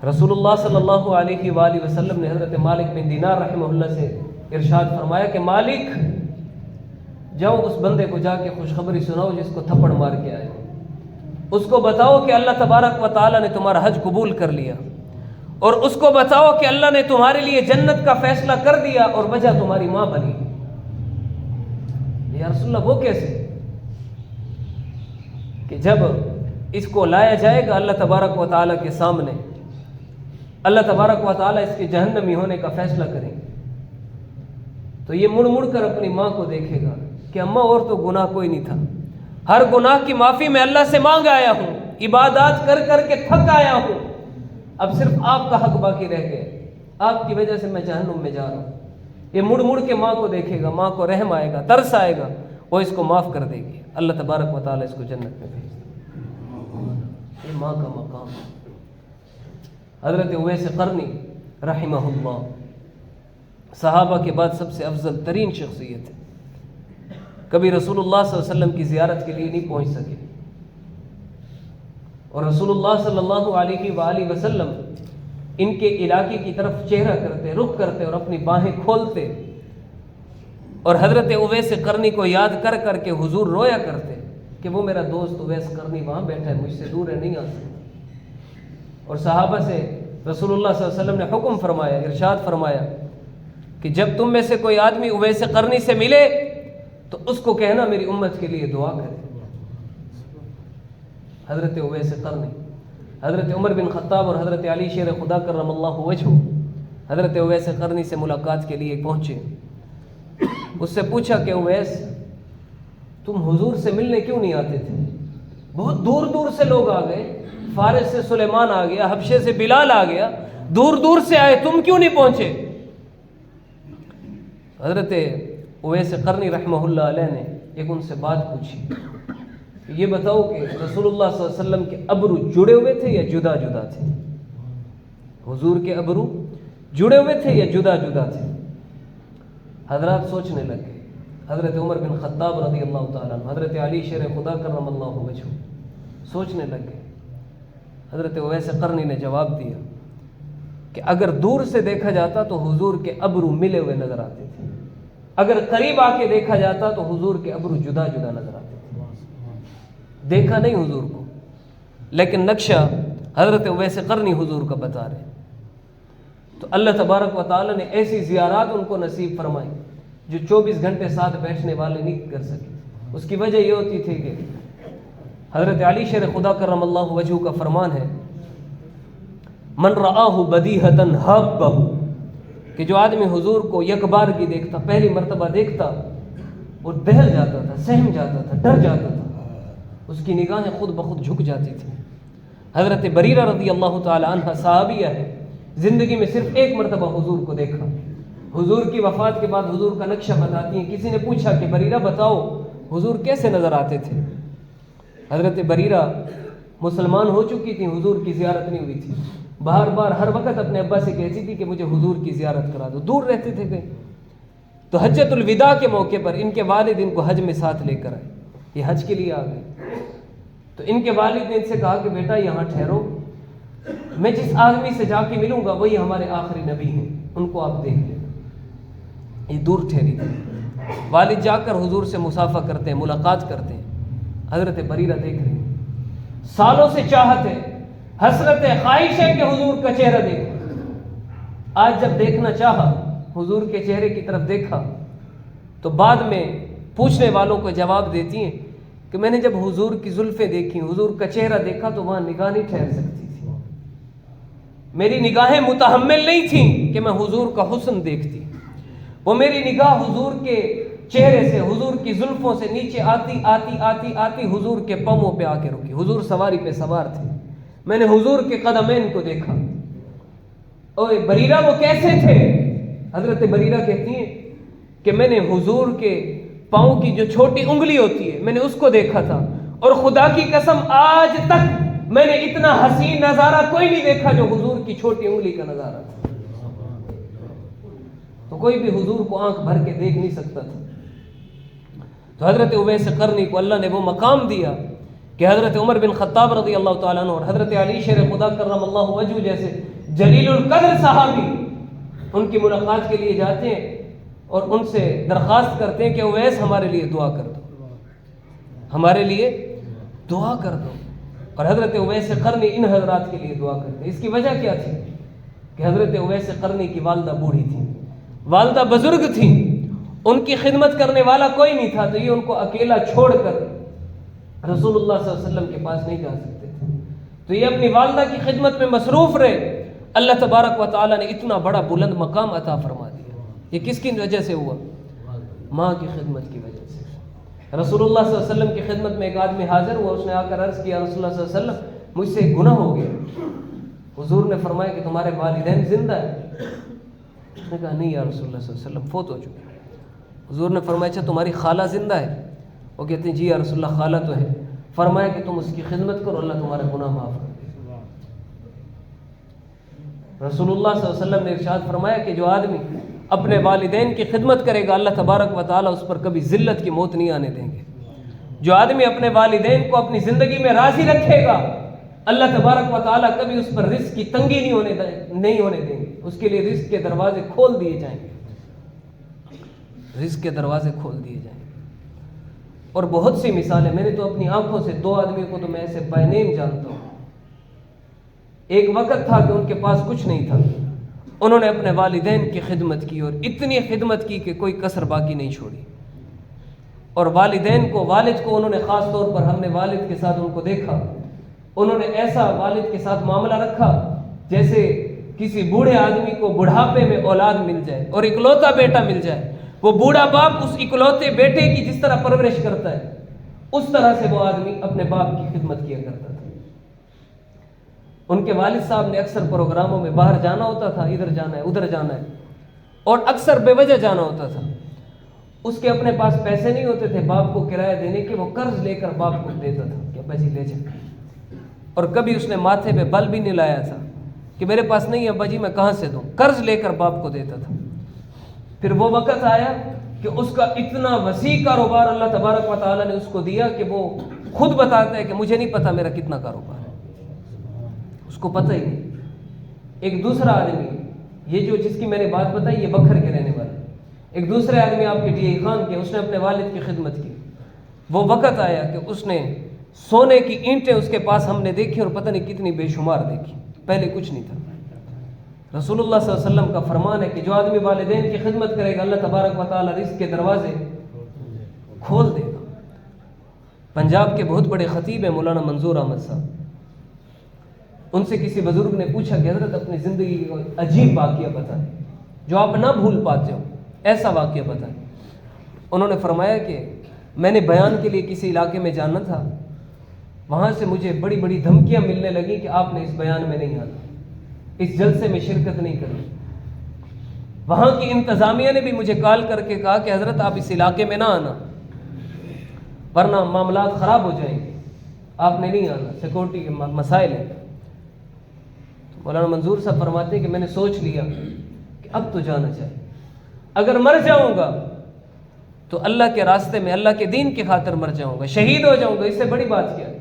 رسول اللہ صلی اللہ علیہ وآلہ وسلم نے حضرت مالک بن دینار رحمہ اللہ سے ارشاد فرمایا کہ مالک جاؤ اس بندے کو جا کے خوشخبری سناؤ جس کو تھپڑ مار کے آئے، اس کو بتاؤ کہ اللہ تبارک و تعالیٰ نے تمہارا حج قبول کر لیا، اور اس کو بتاؤ کہ اللہ نے تمہارے لیے جنت کا فیصلہ کر دیا اور وجہ تمہاری ماں بنی۔ یا رسول اللہ وہ کیسے؟ کہ جب اس کو لایا جائے گا اللہ تبارک و تعالیٰ کے سامنے، اللہ تبارک و تعالیٰ اس کے جہنمی ہونے کا فیصلہ کریں گے تو یہ مڑ مڑ کر اپنی ماں کو دیکھے گا کہ اماں اور تو گناہ کوئی نہیں تھا، ہر گناہ کی معافی میں اللہ سے مانگ آیا ہوں، عبادات کر کر کے تھک آیا ہوں، اب صرف آپ کا حق باقی رہ گیا، آپ کی وجہ سے میں جہنم میں جا رہا ہوں۔ یہ مڑ مڑ کے ماں کو دیکھے گا، ماں کو رحم آئے گا، ترس آئے گا، وہ اس کو معاف کر دے گی، اللہ تبارک و تعالیٰ اس کو جنت میں بھیج دے۔ یہ ماں کا مقام ہے۔ حضرت اویس قرنی رحمہ اللہ صحابہ کے بعد سب سے افضل ترین شخصیت ہے، کبھی رسول اللہ صلی اللہ علیہ وسلم کی زیارت کے لیے نہیں پہنچ سکے، اور رسول اللہ صلی اللہ علیہ وآلہ وسلم ان کے علاقے کی طرف چہرہ کرتے، رخ کرتے اور اپنی باہیں کھولتے، اور حضرت اویس قرنی کو یاد کر کر کے حضور رویا کرتے کہ وہ میرا دوست اویس قرنی وہاں بیٹھا ہے، مجھ سے دور ہے، نہیں آ سکتا۔ اور صحابہ سے رسول اللہ صلی اللہ علیہ وسلم نے حکم فرمایا، ارشاد فرمایا کہ جب تم میں سے کوئی آدمی اویس قرنی سے ملے تو اس کو کہنا میری امت کے لیے دعا کرے۔ حضرت اویس قرنی، حضرت عمر بن خطاب اور حضرت علی شیر خدا کرم اللہ وجہہ حضرت اویس قرنی سے ملاقات کے لیے پہنچے۔ اس سے پوچھا کہ اویس تم حضور سے ملنے کیوں نہیں آتے تھے؟ بہت دور دور سے لوگ آ گئے، فارس سے سلیمان آ گیا، حبشے سے بلال آ گیا، دور دور سے آئے، تم کیوں نہیں پہنچے؟ حضرت اویس قرنی رحمہ اللہ علیہ نے ایک ان سے بات پوچھی کہ یہ بتاؤ کہ رسول اللہ صلی اللہ علیہ وسلم کے ابرو جڑے ہوئے تھے یا جدا جدا تھے؟ حضور کے ابرو جڑے ہوئے تھے یا جدا جدا تھے؟ حضرات سوچنے لگے، حضرت عمر بن خطاب رضی اللہ تعالیٰ عنہ، حضرت علی شیر خدا کرم اللہ وجہہ سوچنے لگ گئے۔ حضرت اویس قرنی نے جواب دیا کہ اگر دور سے دیکھا جاتا تو حضور کے ابرو ملے ہوئے نظر آتے تھے، اگر قریب آ کے دیکھا جاتا تو حضور کے ابرو جدا جدا نظر آتے تھے۔ دیکھا نہیں حضور کو، لیکن نقشہ حضرت اویس قرنی حضور کا بتا رہے۔ تو اللہ تبارک و تعالیٰ نے ایسی زیارات ان کو نصیب فرمائی جو 24 گھنٹے ساتھ بیٹھنے والے نہیں کر سکے۔ اس کی وجہ یہ ہوتی تھی کہ حضرت علی شیر خدا کرم اللہ وجہہ کا فرمان ہے، من رآہ بدیہۃ حابہ، کہ جو آدمی حضور کو یک بار کی دیکھتا، پہلی مرتبہ دیکھتا، وہ دہل جاتا تھا، سہم جاتا تھا، ڈر جاتا تھا، اس کی نگاہیں خود بخود جھک جاتی تھیں۔ حضرت بریرہ رضی اللہ تعالی عنہ صحابیہ ہے، زندگی میں صرف ایک مرتبہ حضور کو دیکھا۔ حضور کی وفات کے بعد حضور کا نقشہ بتاتی ہیں، کسی نے پوچھا کہ بریرہ بتاؤ حضور کیسے نظر آتے تھے؟ حضرت بریرہ مسلمان ہو چکی تھی، حضور کی زیارت نہیں ہوئی تھی، بار بار ہر وقت اپنے ابا سے کہتی تھی کہ مجھے حضور کی زیارت کرا دو، دور رہتے تھے کہیں۔ تو حجۃ الوداع کے موقع پر ان کے والد ان کو حج میں ساتھ لے کر آئے، یہ حج کے لیے آ گئے۔ تو ان کے والد نے ان سے کہا کہ بیٹا یہاں ٹھہرو، میں جس آدمی سے جا کے ملوں گا وہی ہمارے آخری نبی ہیں، ان کو آپ دیکھ لیں۔ یہ دور ٹھہری تھی، والد جا کر حضور سے مصافحہ کرتے ہیں، ملاقات کرتے ہیں۔ حضرت بریرہ دیکھ رہے ہیں، سالوں سے چاہت ہے، حسرت ہے، خواہش ہے کہ حضور کا چہرہ دیکھو۔ آج جب دیکھنا چاہا، حضور کے چہرے کی طرف دیکھا، تو بعد میں پوچھنے والوں کو جواب دیتی ہیں کہ میں نے جب حضور کی زلفیں دیکھی، حضور کا چہرہ دیکھا تو وہاں نگاہ نہیں ٹھہر سکتی تھی، میری نگاہیں متحمل نہیں تھیں کہ میں حضور کا حسن دیکھتی، وہ میری نگاہ حضور کے چہرے سے، حضور کی زلفوں سے نیچے آتی آتی آتی آتی حضور کے پاؤں پہ آ کے رکی۔ حضور سواری پہ سوار تھے، میں نے حضور کے قدمین کو دیکھا۔ اوے بریرہ وہ کیسے تھے؟ حضرت بریرہ کہتی ہیں کہ میں نے حضور کے پاؤں کی جو چھوٹی انگلی ہوتی ہے میں نے اس کو دیکھا تھا، اور خدا کی قسم آج تک میں نے اتنا حسین نظارہ کوئی نہیں دیکھا جو حضور کی چھوٹی انگلی کا نظارہ تھا۔ تو کوئی بھی حضور کو آنکھ بھر کے دیکھ نہیں سکتا تھا۔ تو حضرت اویس قرنی کو اللہ نے وہ مقام دیا کہ حضرت عمر بن خطاب رضی اللہ تعالیٰ عنہ اور حضرت علی شیر خدا کرم اللہ وجہہ جیسے جلیل القدر صحابی ان کی ملاقات کے لیے جاتے ہیں اور ان سے درخواست کرتے ہیں کہ اویس ہمارے لیے دعا کر دو، ہمارے لیے دعا کر دو۔ اور حضرت اویس قرنی ان حضرات کے لیے دعا کرتے ہیں۔ اس کی وجہ کیا تھی کہ حضرت اویس قرنی کی والدہ بوڑھی تھی، والدہ بزرگ تھی، ان کی خدمت کرنے والا کوئی نہیں تھا، تو یہ ان کو اکیلا چھوڑ کر رسول اللہ صلی اللہ علیہ وسلم کے پاس نہیں جا سکتے تھے، تو یہ اپنی والدہ کی خدمت میں مصروف رہے۔ اللہ تبارک و تعالیٰ نے اتنا بڑا بلند مقام عطا فرما دیا۔ یہ کس کی وجہ سے ہوا؟ ماں کی خدمت کی وجہ سے۔ رسول اللہ صلی اللہ علیہ وسلم کی خدمت میں ایک آدمی حاضر ہوا، اس نے آ کر عرض کیا رسول اللہ صلی اللہ علیہ وسلم مجھ سے گناہ ہو گیا۔ حضور نے فرمایا کہ تمہارے والدین زندہ ہیں؟ اس نے کہا نہیں یا رسول اللہ صلی اللہ علیہ وسلم فوت ہو چکے۔ حضور نے فرمایا اچھا تمہاری خالہ زندہ ہے؟ وہ کہتے ہیں جی یا رسول اللہ خالہ تو ہے۔ فرمایا کہ تم اس کی خدمت کرو، اللہ تمہارا گناہ معاف کر دے۔ رسول اللہ صلی اللہ علیہ وسلم نے ارشاد فرمایا کہ جو آدمی اپنے والدین کی خدمت کرے گا اللہ تبارک و تعالیٰ اس پر کبھی ذلت کی موت نہیں آنے دیں گے۔ جو آدمی اپنے والدین کو اپنی زندگی میں راضی رکھے گا اللہ تبارک و تعالیٰ کبھی اس پر رزق کی تنگی نہیں ہونے دیں گے، اس کے لیے رزق کے دروازے کھول دیے جائیں گے، رزق کے دروازے کھول دیے جائیں گے۔ اور بہت سی مثالیں، میں نے تو اپنی آنکھوں سے دو آدمیوں کو تو میں ایسے بائی نیم جانتا ہوں۔ ایک وقت تھا کہ ان کے پاس کچھ نہیں تھا، انہوں نے اپنے والدین کی خدمت کی اور اتنی خدمت کی کہ کوئی کسر باقی نہیں چھوڑی، اور والدین کو، والد کو انہوں نے خاص طور پر، ہم نے والد کے ساتھ ان کو دیکھا، انہوں نے ایسا والد کے ساتھ معاملہ رکھا جیسے کسی بوڑھے آدمی کو بڑھاپے میں اولاد مل جائے اور اکلوتا بیٹا مل جائے، وہ بوڑھا باپ اس اکلوتے بیٹے کی جس طرح پرورش کرتا ہے اس طرح سے وہ آدمی اپنے باپ کی خدمت کیا کرتا تھا۔ ان کے والد صاحب نے اکثر پروگراموں میں باہر جانا ہوتا تھا، ادھر جانا ہے ادھر جانا ہے، اور اکثر بے وجہ جانا ہوتا تھا۔ اس کے اپنے پاس پیسے نہیں ہوتے تھے باپ کو کرایہ دینے کے، وہ قرض لے کر باپ کو دیتا تھا کہ ابا جی لے جائیں، اور کبھی اس نے ماتھے پہ بل بھی نہیں لایا تھا کہ میرے پاس نہیں ہے ابا جی میں کہاں سے دوں، قرض لے کر باپ کو دیتا تھا۔ پھر وہ وقت آیا کہ اس کا اتنا وسیع کاروبار اللہ تبارک و تعالیٰ نے اس کو دیا کہ وہ خود بتاتا ہے کہ مجھے نہیں پتہ میرا کتنا کاروبار ہے، اس کو پتہ ہی نہیں۔ ایک دوسرا آدمی، یہ جو جس کی میں نے بات بتائی یہ بکھر کے رہنے والا، ایک دوسرے آدمی آپ کے DI خان کے، اس نے اپنے والد کی خدمت کی۔ وہ وقت آیا کہ اس نے سونے کی اینٹیں اس کے پاس ہم نے دیکھی اور پتہ نہیں کتنی بے شمار دیکھی، پہلے کچھ نہیں تھا۔ رسول اللہ صلی اللہ علیہ وسلم کا فرمان ہے کہ جو آدمی والدین کی خدمت کرے گا اللہ تبارک و تعالیٰ رزق کے دروازے کھول دے گا۔ پنجاب کے بہت بڑے خطیب ہیں مولانا منظور احمد صاحب، ان سے کسی بزرگ نے پوچھا کہ حضرت اپنی زندگی کا عجیب واقعہ بتائیں جو آپ نہ بھول پاتے ہو، ایسا واقعہ بتائیں۔ انہوں نے فرمایا کہ میں نے بیان کے لیے کسی علاقے میں جانا تھا، وہاں سے مجھے بڑی بڑی دھمکیاں ملنے لگیں کہ آپ نے اس بیان میں نہیں آنا، اس جلسے میں شرکت نہیں کرنی۔ وہاں کی انتظامیہ نے بھی مجھے کال کر کے کہا کہ حضرت آپ اس علاقے میں نہ آنا ورنہ معاملات خراب ہو جائیں گے، آپ نے نہیں آنا، سیکورٹی کے مسائل ہیں۔ مولانا منظور صاحب فرماتے ہیں کہ میں نے سوچ لیا کہ اب تو جانا چاہیے، اگر مر جاؤں گا تو اللہ کے راستے میں اللہ کے دین کی خاطر مر جاؤں گا، شہید ہو جاؤں گا، اس سے بڑی بات کیا ہے۔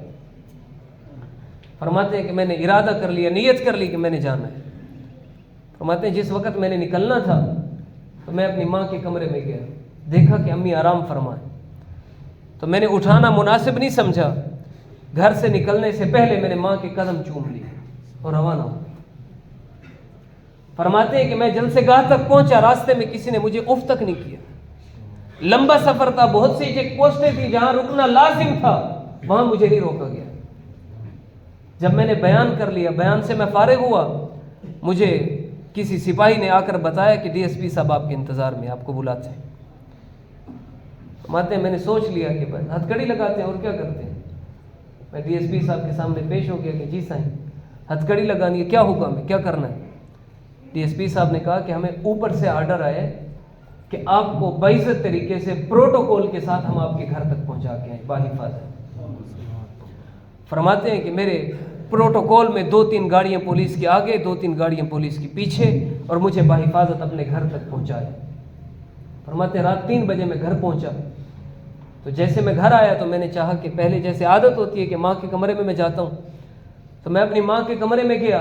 فرماتے ہیں کہ میں نے ارادہ کر لیا، نیت کر لی کہ میں نے جانا ہے۔ فرماتے ہیں جس وقت میں نے نکلنا تھا تو میں اپنی ماں کے کمرے میں گیا، دیکھا کہ امی آرام فرمائیں، تو میں نے اٹھانا مناسب نہیں سمجھا، گھر سے نکلنے سے پہلے میں نے ماں کے قدم چوم لیے اور روانہ ہو۔ فرماتے ہیں کہ میں جلسے گاہ تک پہنچا، راستے میں کسی نے مجھے اف تک نہیں کیا، لمبا سفر تھا، بہت سی چیک پوسٹیں تھی جہاں رکنا لازم تھا، وہاں مجھے نہیں روکا گیا۔ جب میں نے بیان کر لیا، بیان سے میں فارغ ہوا، مجھے کسی سپاہی نے آ کر بتایا کہ DSP صاحب آپ کے انتظار میں، آپ کو بلاتے ہیں۔ فرماتے ہیں میں نے سوچ لیا کہ بس ہتھ کڑی لگاتے ہیں اور کیا کرتے ہیں۔ میں DSP صاحب کے سامنے پیش ہو گیا کہ جی سائیں ہتھ کڑی لگانی ہے، کیا حکم ہے، کیا کرنا ہے۔ DSP صاحب نے کہا کہ ہمیں اوپر سے آرڈر آئے کہ آپ کو باعزت طریقے سے پروٹوکول کے ساتھ ہم آپ کے گھر تک پہنچا کے آئیں باحفاظت۔ فرماتے ہیں کہ میرے پروٹوکول میں 2-3 گاڑیاں پولیس کے آگے، 2-3 گاڑیاں پولیس کے پیچھے، اور مجھے باحفاظت اپنے گھر تک پہنچائے۔ فرماتے ہیں رات 3 بجے میں گھر پہنچا، تو جیسے میں گھر آیا تو میں نے چاہا کہ پہلے جیسے عادت ہوتی ہے کہ ماں کے کمرے میں جاتا ہوں، تو میں اپنی ماں کے کمرے میں گیا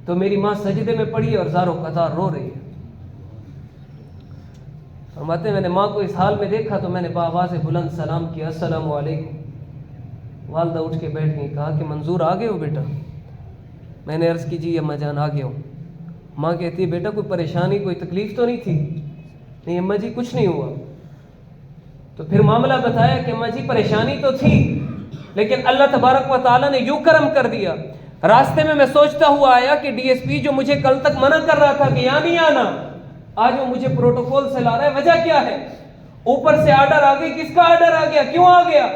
تو میری ماں سجدے میں پڑی اور زار و قطار رو رہی ہے۔ فرماتے ہیں میں نے ماں کو اس حال میں دیکھا تو میں نے بآواز بلند سلام کیا، السلام علیکم۔ والدہ اٹھ کے بیٹھ گئی، کہا کہ منظور آ گئے ہو بیٹا؟ میں نے عرض کی جی اماں جان آ گیا ہوں۔ ماں کہتی ہے بیٹا کوئی پریشانی کوئی تکلیف تو نہیں تھی؟ نہیں اماں جی کچھ نہیں ہوا۔ تو پھر معاملہ بتایا کہ اماں جی پریشانی تو تھی لیکن اللہ تبارک و تعالیٰ نے یوں کرم کر دیا، راستے میں سوچتا ہوا آیا کہ DSP جو مجھے کل تک منع کر رہا تھا کہ یہاں نہیں آنا، آج وہ مجھے پروٹوکول سے لا رہا ہے۔ وجہ کیا ہے؟ اوپر سے آرڈر آ گئی، کس کا آرڈر آ گیا، کیوں آ گیا؟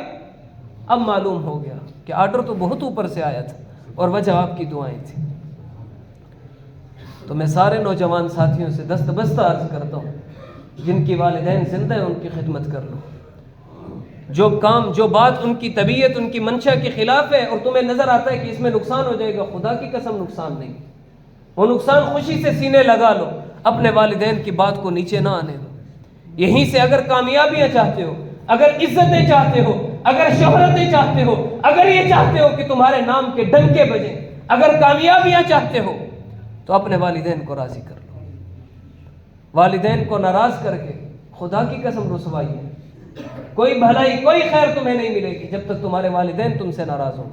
اب معلوم ہو گیا کہ آرڈر تو بہت اوپر سے آیا تھا اور وجہ آپ کی دعائیں تھیں۔ تو میں سارے نوجوان ساتھیوں سے دست بستہ عرض کرتا ہوں جن کی والدین زندہ ہیں ان کی خدمت کر لو۔ جو کام جو بات ان کی طبیعت ان کی منشا کے خلاف ہے اور تمہیں نظر آتا ہے کہ اس میں نقصان ہو جائے گا، خدا کی قسم نقصان نہیں، وہ نقصان خوشی سے سینے لگا لو، اپنے والدین کی بات کو نیچے نہ آنے دو۔ یہیں سے اگر کامیابیاں چاہتے ہو، اگر عزتیں چاہتے ہو، اگر شہرتیں چاہتے ہو، اگر یہ چاہتے ہو کہ تمہارے نام کے ڈنکے بجیں، اگر کامیابیاں چاہتے ہو تو اپنے والدین کو راضی کر لو۔ والدین کو ناراض کر کے خدا کی قسم رسوائی ہے، کوئی بھلائی کوئی خیر تمہیں نہیں ملے گی جب تک تمہارے والدین تم سے ناراض ہوں۔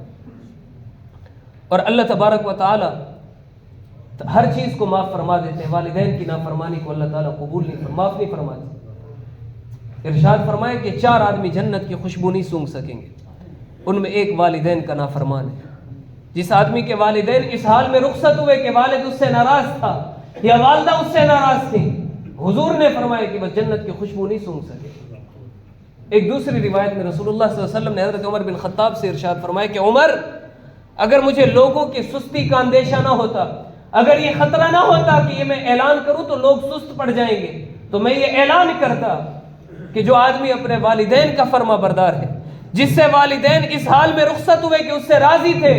اور اللہ تبارک و تعالی ہر چیز کو معاف فرما دیتے ہیں، والدین کی نافرمانی کو اللہ تعالیٰ قبول نہیں معاف نہیں فرماتے۔ ارشاد فرمائے کہ 4 آدمی جنت کی خوشبو نہیں سونگھ سکیں گے، ان میں ایک والدین کا نافرمان ہے۔ جس آدمی کے والدین اس حال میں رخصت ہوئے کہ والد اس سے ناراض تھا یا والدہ اس سے ناراض تھی، حضور نے فرمایا کہ وہ جنت کی خوشبو نہیں سونگھ سکے۔ ایک دوسری روایت میں رسول اللہ صلی اللہ علیہ وسلم نے حضرت عمر بن خطاب سے ارشاد فرمایا کہ عمر، اگر مجھے لوگوں کی سستی کا اندیشہ نہ ہوتا، اگر یہ خطرہ نہ ہوتا کہ یہ میں اعلان کروں تو لوگ سست پڑ جائیں گے، تو میں یہ اعلان کرتا کہ جو آدمی اپنے والدین کا فرما بردار ہے، جس سے والدین اس حال میں رخصت ہوئے کہ اس سے راضی تھے،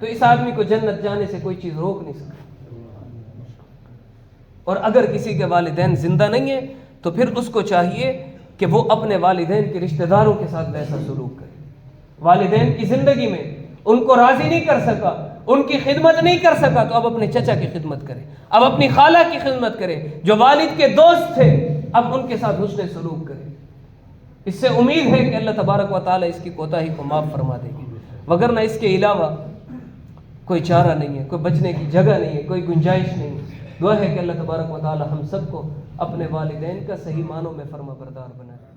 تو اس آدمی کو جنت جانے سے کوئی چیز روک نہیں سکتی۔ اور اگر کسی کے والدین زندہ نہیں ہیں تو پھر اس کو چاہیے کہ وہ اپنے والدین کے رشتہ داروں کے ساتھ ویسا سلوک کرے۔ والدین کی زندگی میں ان کو راضی نہیں کر سکا، ان کی خدمت نہیں کر سکا، تو اب اپنے چچا کی خدمت کرے، اب اپنی خالہ کی خدمت کرے، جو والد کے دوست تھے اب ان کے ساتھ حسن سلوک کرے۔ اس سے امید ہے کہ اللہ تبارک و تعالیٰ اس کی کوتاہی کو معاف فرما دے گی، وگرنہ اس کے علاوہ کوئی چارہ نہیں ہے، کوئی بچنے کی جگہ نہیں ہے، کوئی گنجائش نہیں ہے۔ دعا ہے کہ اللہ تبارک و تعالیٰ ہم سب کو اپنے والدین کا صحیح معنوں میں فرما بردار بنائے۔